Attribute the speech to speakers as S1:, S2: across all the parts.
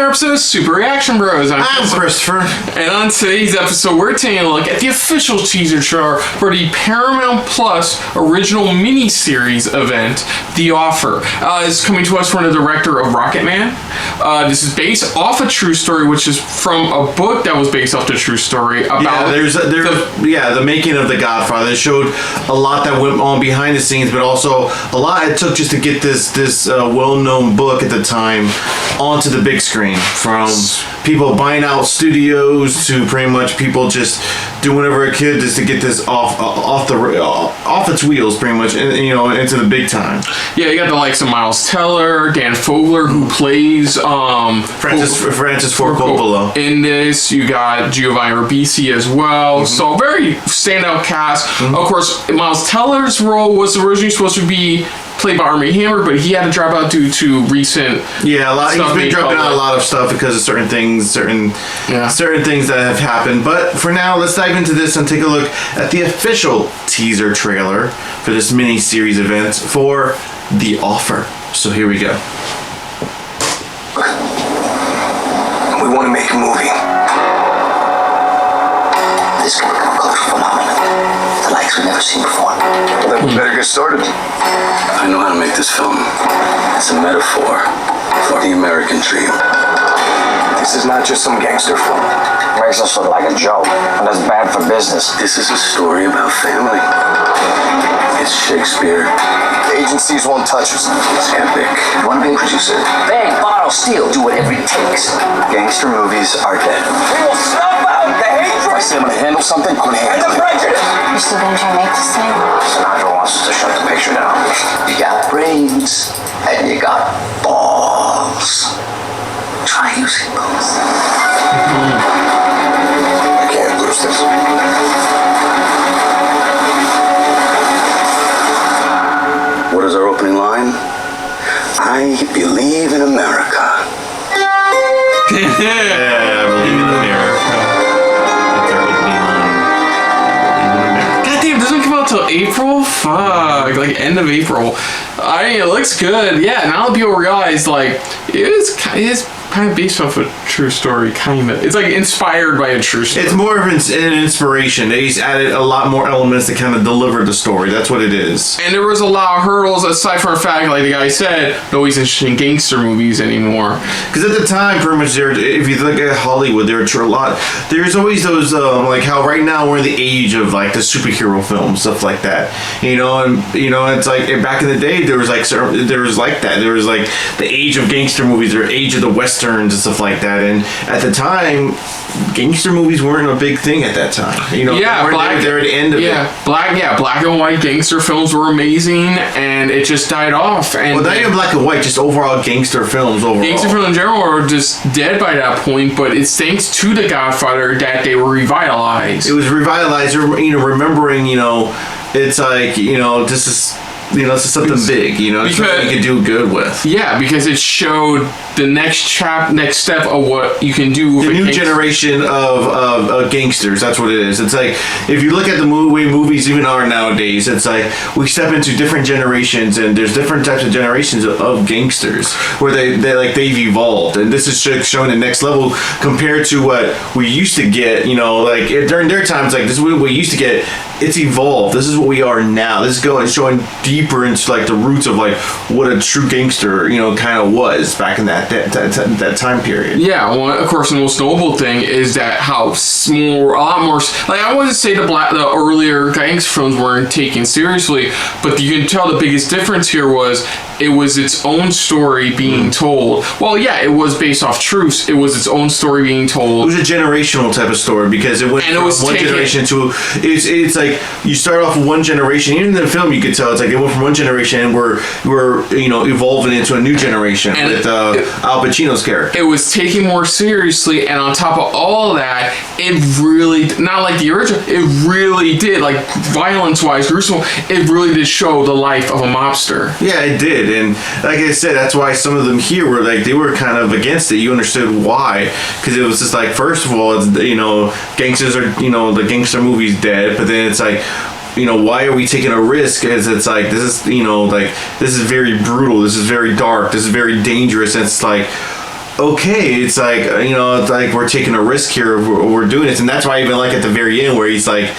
S1: another episode of Super Reaction Bros.
S2: I'm Christopher.
S1: And on today's episode, we're taking a look at the official teaser trailer for the Paramount Plus original miniseries event, The Offer. It's coming to us from the director of Rocketman. This is based off a true story, which is from a book that was based off the true story about
S2: the making of The Godfather. It showed a lot that went on behind the scenes, but also a lot it took just to get this well-known book at the time onto the big screen, from people buying out studios to pretty much people just doing whatever it could just to get this off its wheels, pretty much, and into the big time.
S1: Yeah, you got the likes of Miles Teller, Dan Fogler, who plays
S2: Francis Ford Coppola
S1: in this. You got Giovanni Ribisi as well. So very standout cast. Of course, Miles Teller's role was originally supposed to be played by Armie Hammer, but he had to drop out due to recent
S2: he's been dropping out a lot of stuff because of certain things that have happened. But for now, let's dive into this and take a look at the official teaser trailer for this mini-series event for The Offer. So here we go.
S3: We want to make a movie. This could become a cultural phenomenon. The likes we've never seen before. Well, then we better get started. I know how to make this film. It's a metaphor for the American dream. This is not just some gangster film. It makes us look like a joke, and that's bad for business. This is a story about family. It's Shakespeare. The agencies won't touch us. It's epic. You want to be a producer? Bang, borrow, steal, do whatever it takes. Gangster movies are dead. We will snuff out the hatred. If I say I'm going to handle something, I'm going to handle it. And the prejudice.
S4: You still gonna try to make this thing?
S3: Sinatra wants us to shut the picture down. You got brains, and you got balls. Try using both. I can't lose this. What is our opening line? I believe in America.
S2: Yeah, I believe in America. That's our opening line.
S1: God damn, it doesn't come out till April? Fuck, like end of April. It looks good. Yeah, now people realize like it is kind of based off a true story, kind of. It's like inspired by a true story.
S2: It's more of an inspiration. He's added a lot more elements to kind of deliver the story. That's what it is.
S1: And there was a lot of hurdles, aside from the fact, like the guy said, nobody's interested in gangster movies anymore.
S2: Because at the time, pretty much, if you look at Hollywood, there's always those, like how right now we're in the age of like the superhero films, stuff like that. It's like back in the day, there was like the age of gangster movies or age of the westerns and stuff like that. And at the time, gangster movies weren't a big thing at that time. They're at the end of it.
S1: Black and white gangster films were amazing, and it just died off. And
S2: not even black and white, just overall gangster films overall.
S1: Gangster films in general were just dead by that point, but it's thanks to The Godfather that they were revitalized.
S2: It was revitalized, remembering, it's like, this is... this is something big, something you can do good with.
S1: Yeah, because it showed the next step of what you can do with
S2: the new generation of gangsters. That's what it is. It's like, if you look at the way movies even are nowadays, it's like we step into different generations, and there's different types of generations of gangsters where they've evolved, and this is showing the next level compared to what we used to get. Like during their times, like this is what we used to get. It's evolved. This is what we are now. This is showing deeper into like the roots of like what a true gangster, kind of was back in that time period.
S1: Yeah, well, of course, the most notable thing is that a lot more. Like I wouldn't say the earlier gangster films weren't taken seriously, but you can tell the biggest difference here was it was its own story being told. Well, yeah, it was based off truths. It was its own story being told.
S2: It was a generational type of story because it went from one generation to it's like you start off with one generation. Even in the film, you could tell it's like it went from one generation and we're evolving into a new generation with Al Pacino's character.
S1: It was taken more seriously, and on top of all of that, it really, not like the original, it really did, like violence-wise, gruesome, it really did show the life of a mobster.
S2: Yeah, it did, and like I said, that's why some of them here were like, they were kind of against it. You understood why, because it was just like, first of all, it's, gangsters are, the gangster movie's dead, but then it's like, why are we taking a risk? As it's like, this is, this is very brutal. This is very dark. This is very dangerous. And it's like, okay, it's like, it's like we're taking a risk here. We're doing this, and that's why I even like at the very end where he's like,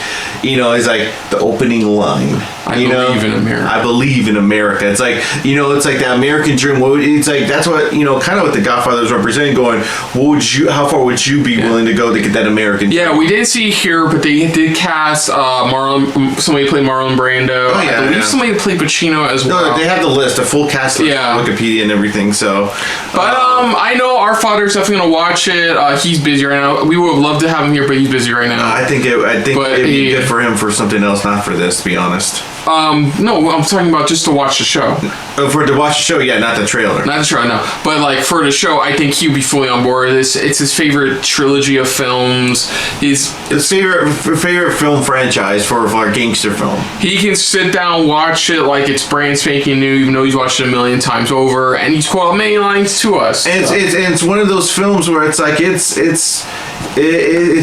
S2: he's like the opening line.
S1: I believe in America.
S2: I believe in America. It's like, it's like that American dream. It's like that's what kind of what the Godfather is representing. Going, how far would you be willing to go to get that American dream?
S1: Yeah, we didn't see here, but they did cast somebody played Marlon Brando.
S2: Oh, yeah,
S1: I believe somebody played Pacino as well.
S2: No, they have the list, a full cast list on Wikipedia and everything. So,
S1: but I know our father's definitely gonna watch it. He's busy right now. We would love to have him here, but he's busy right now.
S2: I think it'd be good for him for something else, not for this, to be honest.
S1: No, I'm talking about just to watch the show.
S2: To watch the show, yeah, not the trailer.
S1: Not the trailer, no. But like for the show, I think he'd be fully on board with this. It's his favorite trilogy of films. His
S2: favorite film franchise for a gangster film.
S1: He can sit down, watch it like it's brand spanking new, even though he's watched it a million times over, and he's quoted many lines to us.
S2: And it's one of those films where it's like it's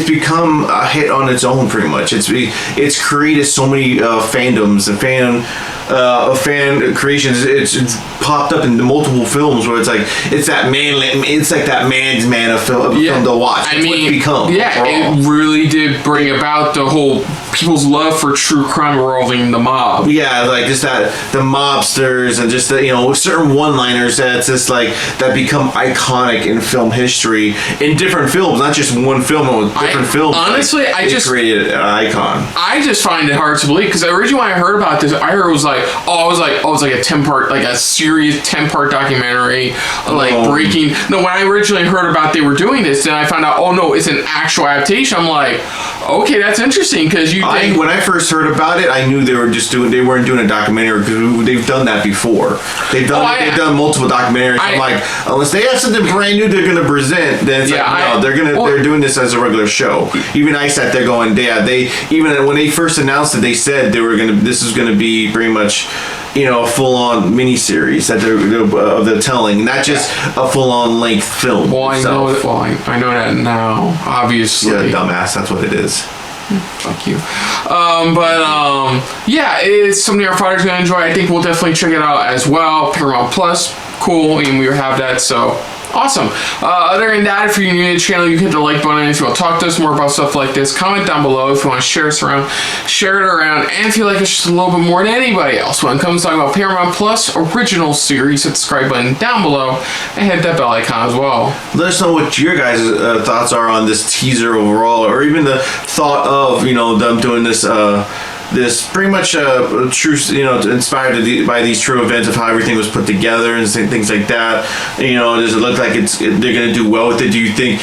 S2: become a hit on its own, pretty much. It's created so many fandoms and fan creations. It's popped up in multiple films where it's like that man's man of film to watch. That's what it's become.
S1: Yeah, it really did bring about the whole people's love for true crime involving the mob.
S2: Yeah, like just the mobsters and just certain one-liners that's just like that become iconic in film history in different films, not just one film, but different films.
S1: Honestly,
S2: I just created an icon.
S1: I just find it hard to believe because originally when I heard about this, I heard it was like a 10-part, like a serious 10-part documentary, breaking. No, when I originally heard about they were doing this, then I found out, oh no, it's an actual adaptation. I'm like, okay, that's interesting because
S2: when I first heard about it, I knew they weren't doing a documentary because they've done that before. They've done multiple documentaries. I'm like, unless they have something brand new they're going to present, then it's they're doing this as a regular show. Even I sat there going, even when they first announced it, they said this is going to be pretty much a full-on miniseries that they're telling, not just a full-on length film.
S1: Well, I know that now, obviously.
S2: Yeah, dumbass. That's what it is.
S1: Fuck you. Yeah, it's something our father's gonna enjoy. I think we'll definitely check it out as well. Paramount Plus, cool, and we have that, so awesome. Other than that, if you're new to the channel, you can hit the like button. If you want to talk to us more about stuff like this, comment down below. If you want to share us around, share it around. And if you like us just a little bit more than anybody else, when it comes to talking about Paramount Plus original series, hit the subscribe button down below and hit that bell icon as well.
S2: Let us know what your guys' thoughts are on this teaser overall, or even the thought of them doing this pretty much true, inspired by these true events of how everything was put together and things like that. Does it look like they're going to do well with it? Do you think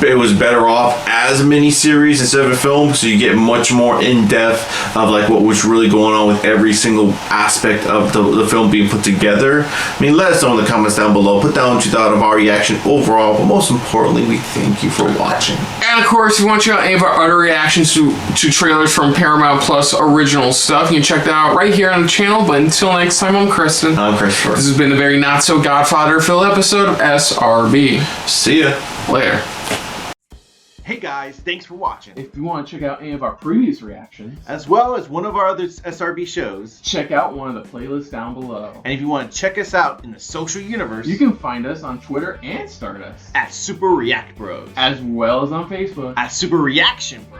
S2: it was better off as a mini-series instead of a film, so you get much more in-depth of like what was really going on with every single aspect of the film being put together? I mean, let us know in the comments down below. Put down what you thought of our reaction overall, but most importantly, we thank you for watching.
S1: And of course, if you want to check out any of our other reactions to trailers from Paramount Plus original stuff, you can check that out right here on the channel. But until next time, I'm Kristen.
S2: I'm Christopher.
S1: This has been a very not so Godfather filled episode of SRB.
S2: See ya
S1: Later.
S5: Hey guys, thanks for watching.
S1: If you want to check out any of our previous reactions,
S5: as well as one of our other SRB shows,
S1: check out one of the playlists down below.
S5: And if you want to check us out in the social universe,
S1: you can find us on Twitter and Stardust
S5: at Super React Bros,
S1: as well as on Facebook
S5: at Super Reaction Bros.